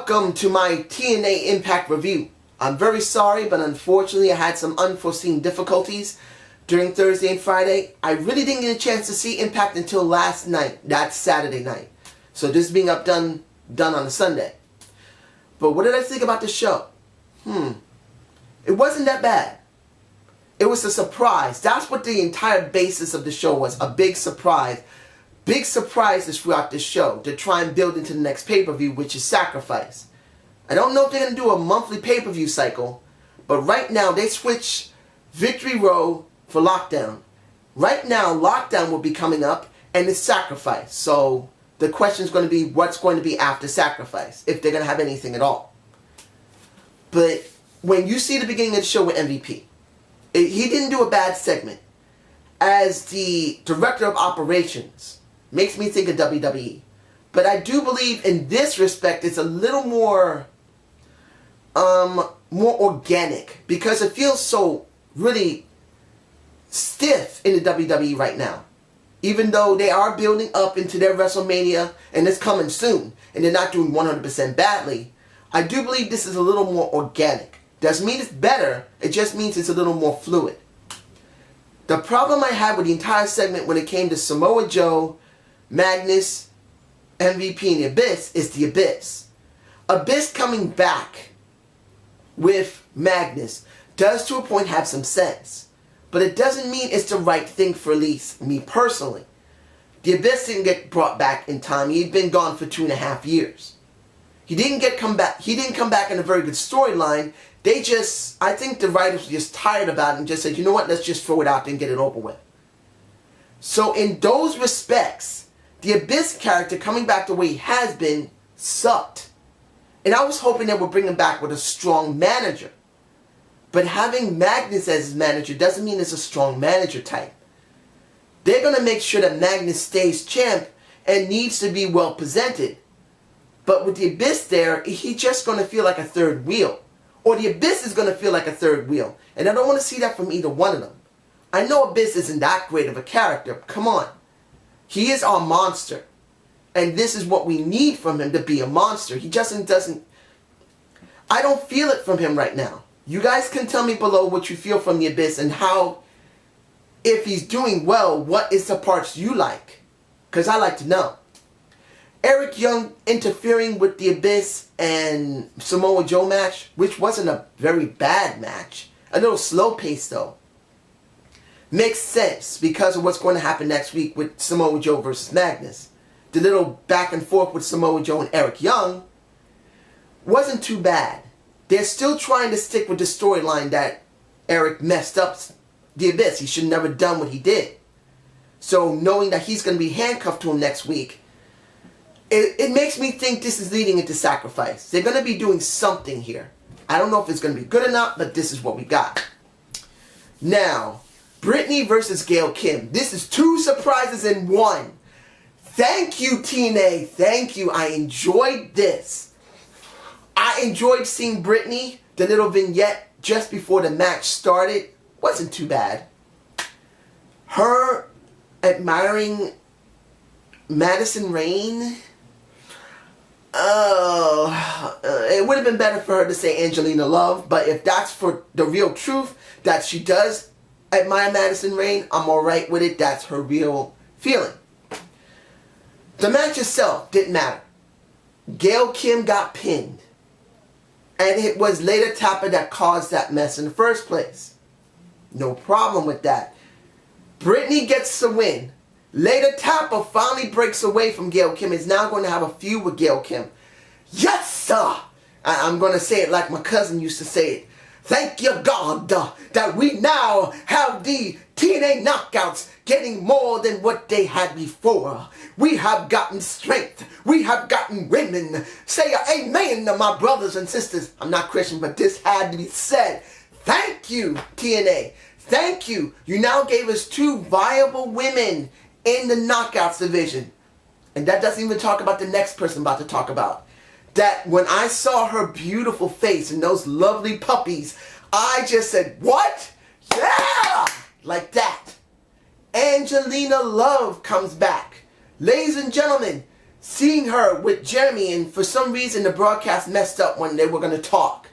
Welcome to my TNA Impact review. I'm very sorry, but unfortunately I had some unforeseen difficulties during Thursday and Friday. I really didn't get a chance to see Impact until last night, that Saturday night. So this is being done on a Sunday. But what did I think about the show? It wasn't that bad. It was a surprise. That's what the entire basis of the show was, a big surprise. Big surprises throughout this show to try and build into the next pay-per-view, which is Sacrifice. I don't know if they're going to do a monthly pay-per-view cycle, but right now they switched Victory Row for Lockdown. Right now, Lockdown will be coming up, and it's Sacrifice. So the question is going to be what's going to be after Sacrifice, if they're going to have anything at all. But when you see the beginning of the show with MVP, he didn't do a bad segment. As the director of operations, makes me think of WWE. But I do believe in this respect it's a little more organic, because it feels so really stiff in the WWE right now. Even though they are building up into their WrestleMania and it's coming soon and they're not doing 100% badly, I do believe this is a little more organic. Doesn't mean it's better, it just means it's a little more fluid. The problem I had with the entire segment when it came to Samoa Joe, Magnus, MVP, and the Abyss is the Abyss. Abyss coming back with Magnus does to a point have some sense. But it doesn't mean it's the right thing for at least me personally. The Abyss didn't get brought back in time. He'd been gone for 2.5 years. He didn't come back in a very good storyline. I think the writers were just tired about it and just said, you know what, let's just throw it out there and get it over with. So in those respects, the Abyss character coming back the way he has been sucked. And I was hoping they would bring him back with a strong manager. But having Magnus as his manager doesn't mean it's a strong manager type. They're going to make sure that Magnus stays champ and needs to be well presented. But with the Abyss there, he's just going to feel like a third wheel. Or the Abyss is going to feel like a third wheel. And I don't want to see that from either one of them. I know Abyss isn't that great of a character. Come on. He is our monster. And this is what we need from him to be a monster. He just doesn't... I don't feel it from him right now. You guys can tell me below what you feel from the Abyss and how, if he's doing well, what is the parts you like? Because I like to know. Eric Young interfering with the Abyss and Samoa Joe match, which wasn't a very bad match. A little slow pace though. Makes sense because of what's going to happen next week with Samoa Joe versus Magnus. The little back and forth with Samoa Joe and Eric Young wasn't too bad. They're still trying to stick with the storyline that Eric messed up the Abyss. He should have never done what he did. So knowing that he's going to be handcuffed to him next week, it makes me think this is leading into Sacrifice. They're going to be doing something here. I don't know if it's going to be good or not, but this is what we got. Now, Brittany versus Gail Kim. This is 2 surprises in 1. Thank you, TNA. Thank you. I enjoyed this. I enjoyed seeing Brittany. The little vignette just before the match started wasn't too bad. Her admiring Madison Rayne. It would have been better for her to say Angelina Love, but if that's for the real truth, that she does admire Madison Rayne, I'm alright with it. That's her real feeling. The match itself didn't matter. Gail Kim got pinned. And it was Lady Tapper that caused that mess in the first place. No problem with that. Brittany gets the win. Lady Tapper finally breaks away from Gail Kim. Is now going to have a feud with Gail Kim. Yes, sir! I'm going to say it like my cousin used to say it. Thank you, God, that we now have the TNA knockouts getting more than what they had before. We have gotten strength. We have gotten women. Say amen to my brothers and sisters. I'm not Christian, but this had to be said. Thank you, TNA. Thank you. You now gave us 2 viable women in the knockouts division. And that doesn't even talk about the next person I'm about to talk about. That when I saw her beautiful face and those lovely puppies, I just said, what? Yeah! Like that. Angelina Love comes back. Ladies and gentlemen, seeing her with Jeremy, and for some reason the broadcast messed up when they were going to talk.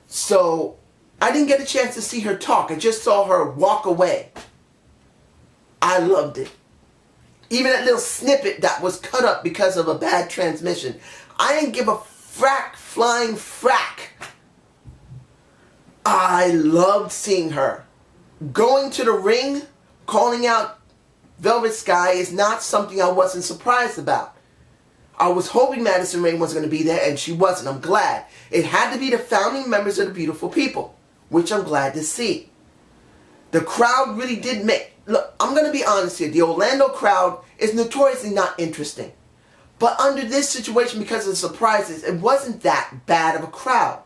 So I didn't get a chance to see her talk. I just saw her walk away. I loved it. Even that little snippet that was cut up because of a bad transmission. I didn't give a flying frack. I loved seeing her. Going to the ring, calling out Velvet Sky is not something I wasn't surprised about. I was hoping Madison Rayne was going to be there, and she wasn't. I'm glad. It had to be the founding members of the Beautiful People, which I'm glad to see. The crowd really did make... Look, I'm going to be honest here. The Orlando crowd is notoriously not interesting. But under this situation, because of the surprises, it wasn't that bad of a crowd.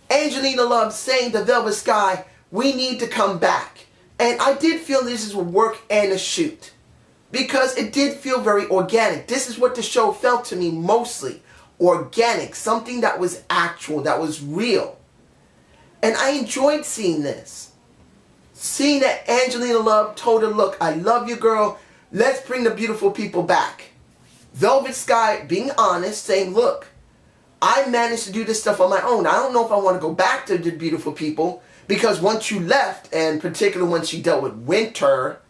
Angelina Love saying to Velvet Sky, we need to come back. And I did feel this is a work and a shoot. Because it did feel very organic. This is what the show felt to me mostly. Organic. Something that was actual, that was real. And I enjoyed seeing this. Seeing that Angelina Love told her, look, I love you, girl. Let's bring the Beautiful People back. Velvet Sky being honest, saying, look, I managed to do this stuff on my own. I don't know if I want to go back to the Beautiful People. Because once you left, and particularly when she dealt with Winter,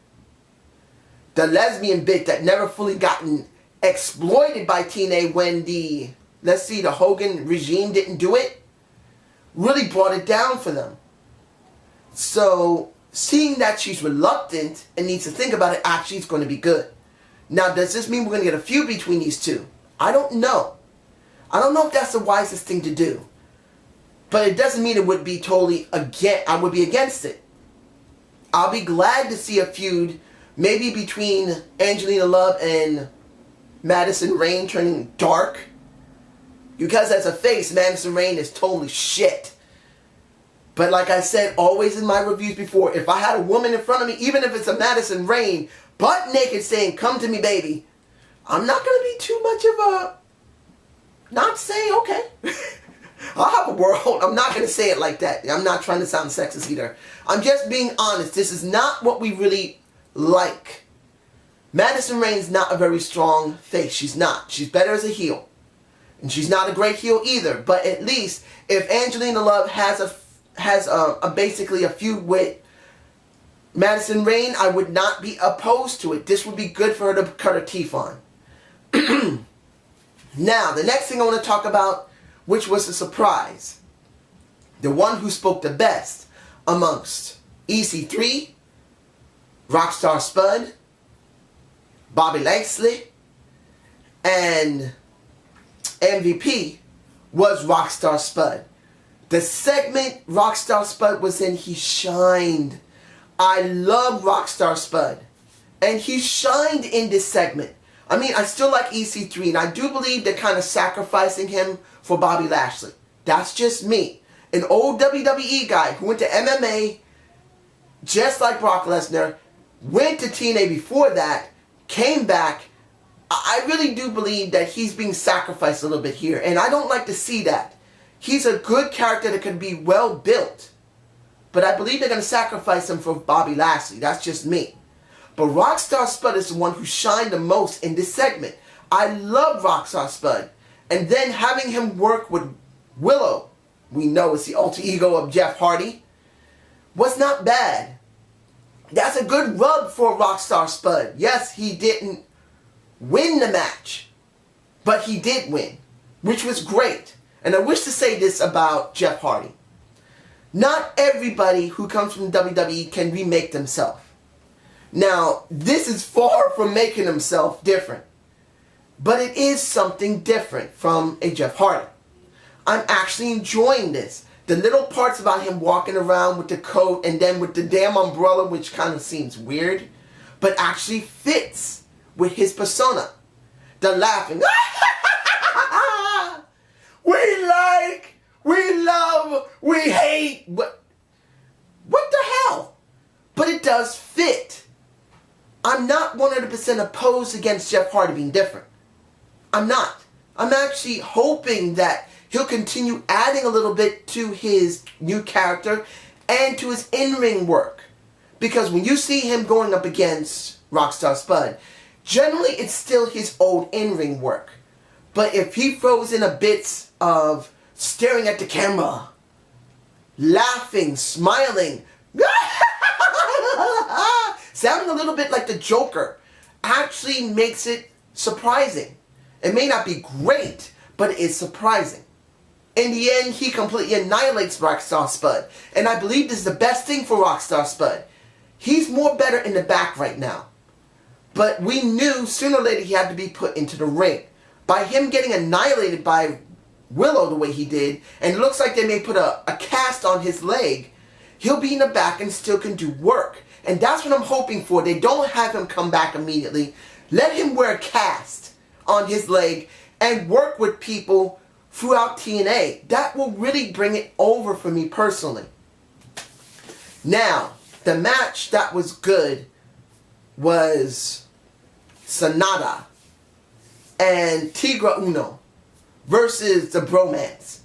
the lesbian bit that never fully gotten exploited by TNA when the, let's see, the Hogan regime didn't do it, really brought it down for them. So, seeing that she's reluctant and needs to think about it, actually it's going to be good. Now, does this mean we're going to get a feud between these two? I don't know. I don't know if that's the wisest thing to do. But it doesn't mean it would be totally I would be against it. I'll be glad to see a feud maybe between Angelina Love and Madison Rayne turning dark. Because as a face, Madison Rayne is totally shit. But like I said always in my reviews before, if I had a woman in front of me, even if it's a Madison Rayne, butt naked saying, come to me baby, I'm not going to be too much of a, not saying okay. I'll have a world. I'm not going to say it like that. I'm not trying to sound sexist either. I'm just being honest. This is not what we really like. Madison Rayne's not a very strong face. She's not. She's better as a heel. And she's not a great heel either. But at least if Angelina Love has basically a feud with Madison Rayne, I would not be opposed to it. This would be good for her to cut her teeth on. Now, the next thing I want to talk about, which was a surprise. The one who spoke the best amongst EC3, Rockstar Spud, Bobby Lashley, and MVP was Rockstar Spud. The segment Rockstar Spud was in, he shined. I love Rockstar Spud. And he shined in this segment. I mean, I still like EC3, and I do believe they're kind of sacrificing him for Bobby Lashley. That's just me. An old WWE guy who went to MMA, just like Brock Lesnar, went to TNA before that, came back. I really do believe that he's being sacrificed a little bit here, and I don't like to see that. He's a good character that can be well built, but I believe they're going to sacrifice him for Bobby Lashley. That's just me. But Rockstar Spud is the one who shined the most in this segment. I love Rockstar Spud. And then having him work with Willow, we know it's the alter ego of Jeff Hardy, was not bad. That's a good rub for Rockstar Spud. Yes, he didn't win the match, but he did win, which was great. And I wish to say this about Jeff Hardy. Not everybody who comes from WWE can remake themselves. Now, this is far from making himself different. But it is something different from a Jeff Hardy. I'm actually enjoying this. The little parts about him walking around with the coat and then with the damn umbrella, which kind of seems weird, but actually fits with his persona. The laughing. We like, we love, we hate. What the hell? But it does fit. I'm not 100% opposed against Jeff Hardy being different. I'm not. I'm actually hoping that he'll continue adding a little bit to his new character and to his in-ring work. Because when you see him going up against Rockstar Spud, Generally, it's still his old in-ring work. But if he throws in a bits of staring at the camera, laughing, smiling, sounding a little bit like the Joker, actually makes it surprising. It may not be great, but it is surprising. In the end, he completely annihilates Rockstar Spud. And I believe this is the best thing for Rockstar Spud. He's more better in the back right now. But we knew sooner or later he had to be put into the ring. By him getting annihilated by Willow the way he did, and it looks like they may put a cast on his leg, he'll be in the back and still can do work. And that's what I'm hoping for. They don't have him come back immediately. Let him wear a cast on his leg and work with people throughout TNA. That will really bring it over for me personally. Now, the match that was good was Sanada and Tigre Uno versus the Bromance.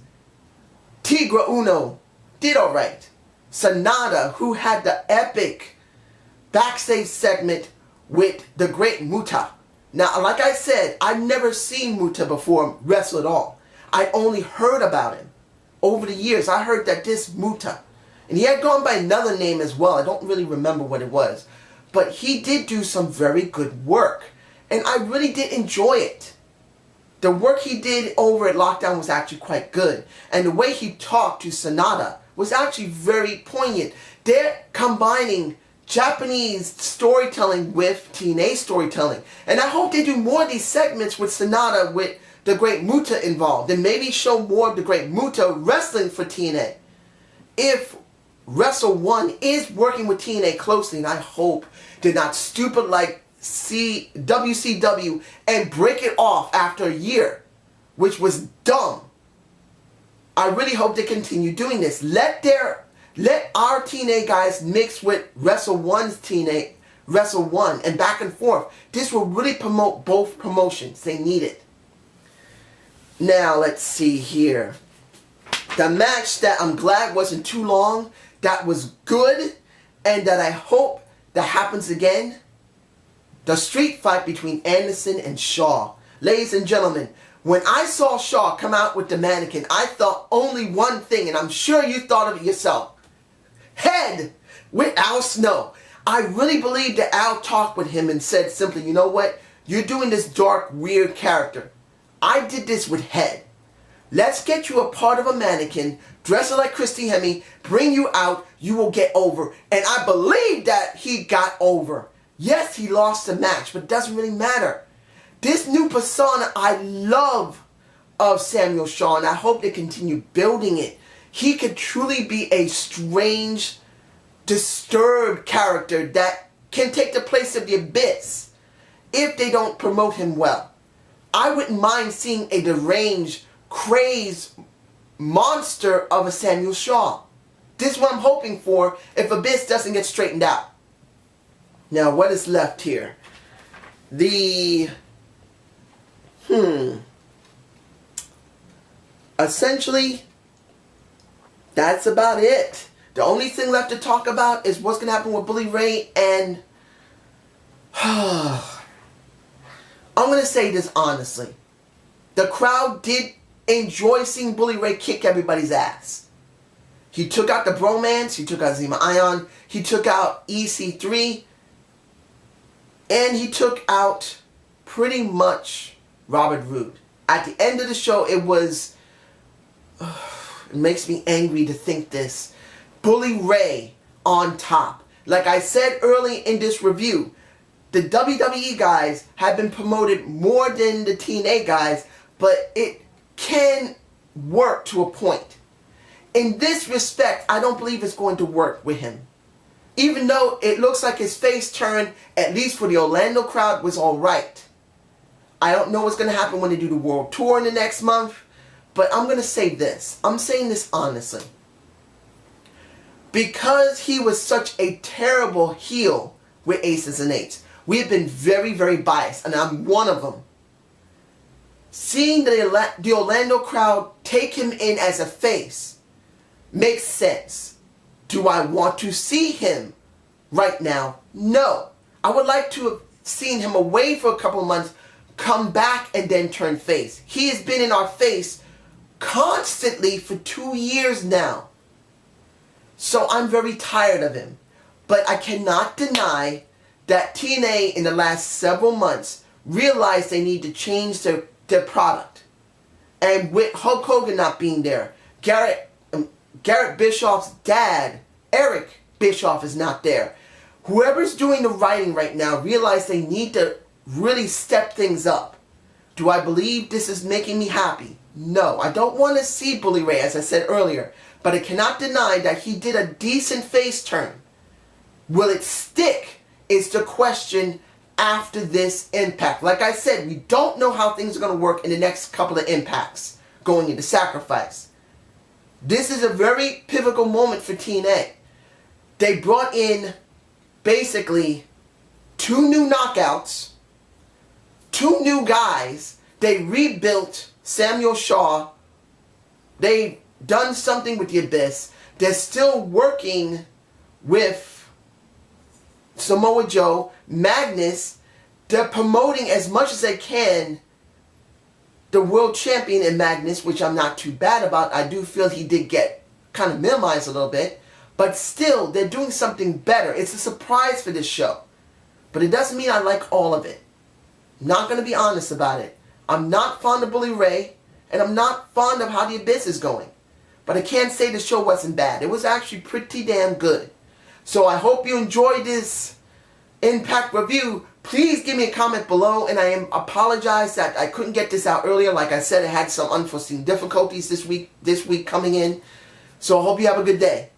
Tigre Uno did alright. Sanada, who had the epic backstage segment with the great Muta. Now, like I said, I've never seen Muta before wrestle at all. I only heard about him. Over the years, I heard that this Muta, and he had gone by another name as well. I don't really remember what it was. But he did do some very good work. And I really did enjoy it. The work he did over at Lockdown was actually quite good. And the way he talked to Sanada was actually very poignant. They're combining Japanese storytelling with TNA storytelling. And I hope they do more of these segments with Sanada with the Great Muta involved. And maybe show more of the Great Muta wrestling for TNA. If Wrestle 1 is working with TNA closely, and I hope they're not stupid like WCW and break it off after a year, which was dumb. I really hope they continue doing this. Let our TNA guys mix with Wrestle 1's TNA, Wrestle 1, and back and forth. This will really promote both promotions. They need it. Now, let's see here. The match that I'm glad wasn't too long, that was good, and that I hope that happens again. The street fight between Anderson and Shaw. Ladies and gentlemen, when I saw Shaw come out with the mannequin, I thought only one thing, and I'm sure you thought of it yourself. Head with Al Snow. I really believe that Al talked with him and said simply, you know what? You're doing this dark, weird character. I did this with Head. Let's get you a part of a mannequin, dress her like Christy Hemme, bring you out, you will get over. And I believe that he got over. Yes, he lost the match, but it doesn't really matter. This new persona I love of Samuel Shaw, and I hope they continue building it. He could truly be a strange, disturbed character that can take the place of the Abyss if they don't promote him well. I wouldn't mind seeing a deranged, crazed monster of a Samuel Shaw. This is what I'm hoping for if Abyss doesn't get straightened out. Now, what is left here? Essentially, that's about it. The only thing left to talk about is what's going to happen with Bully Ray and... I'm going to say this honestly. The crowd did enjoy seeing Bully Ray kick everybody's ass. He took out the Bromance, he took out Zema Ion, he took out EC3, and he took out pretty much Robert Roode. At the end of the show, it was... it makes me angry to think this. Bully Ray on top. Like I said early in this review, the WWE guys have been promoted more than the TNA guys, but it can work to a point. In this respect, I don't believe it's going to work with him. Even though it looks like his face turn, at least for the Orlando crowd, was alright. I don't know what's going to happen when they do the World Tour in the next month, but I'm going to say this. I'm saying this honestly. Because he was such a terrible heel with Aces and Eights, we have been very, very biased, and I'm one of them. Seeing the Orlando crowd take him in as a face makes sense. Do I want to see him right now? No. I would like to have seen him away for a couple of months, come back and then turn face. He has been in our face constantly for 2 years now. So I'm very tired of him. But I cannot deny that TNA in the last several months realized they need to change their product. And with Hulk Hogan not being there, Garrett Bischoff's dad, Eric Bischoff, is not there. Whoever's doing the writing right now realize they need to really step things up. Do I believe this is making me happy? No, I don't want to see Bully Ray, as I said earlier. But I cannot deny that he did a decent face turn. Will it stick is the question after this Impact. Like I said, we don't know how things are going to work in the next couple of Impacts going into Sacrifice. This is a very pivotal moment for TNA. They brought in basically 2 new knockouts, 2 new guys. They rebuilt Samuel Shaw. They've done something with the Abyss. They're still working with Samoa Joe, Magnus. They're promoting as much as they can the world champion in Magnus, which I'm not too bad about. I do feel he did get kind of minimized a little bit. But still, they're doing something better. It's a surprise for this show. But it doesn't mean I like all of it. I'm not going to be honest about it. I'm not fond of Bully Ray, and I'm not fond of how the Abyss is going. But I can't say the show wasn't bad. It was actually pretty damn good. So I hope you enjoyed this Impact review. Please give me a comment below, and I apologize that I couldn't get this out earlier. Like I said, I had some unforeseen difficulties this week coming in. So I hope you have a good day.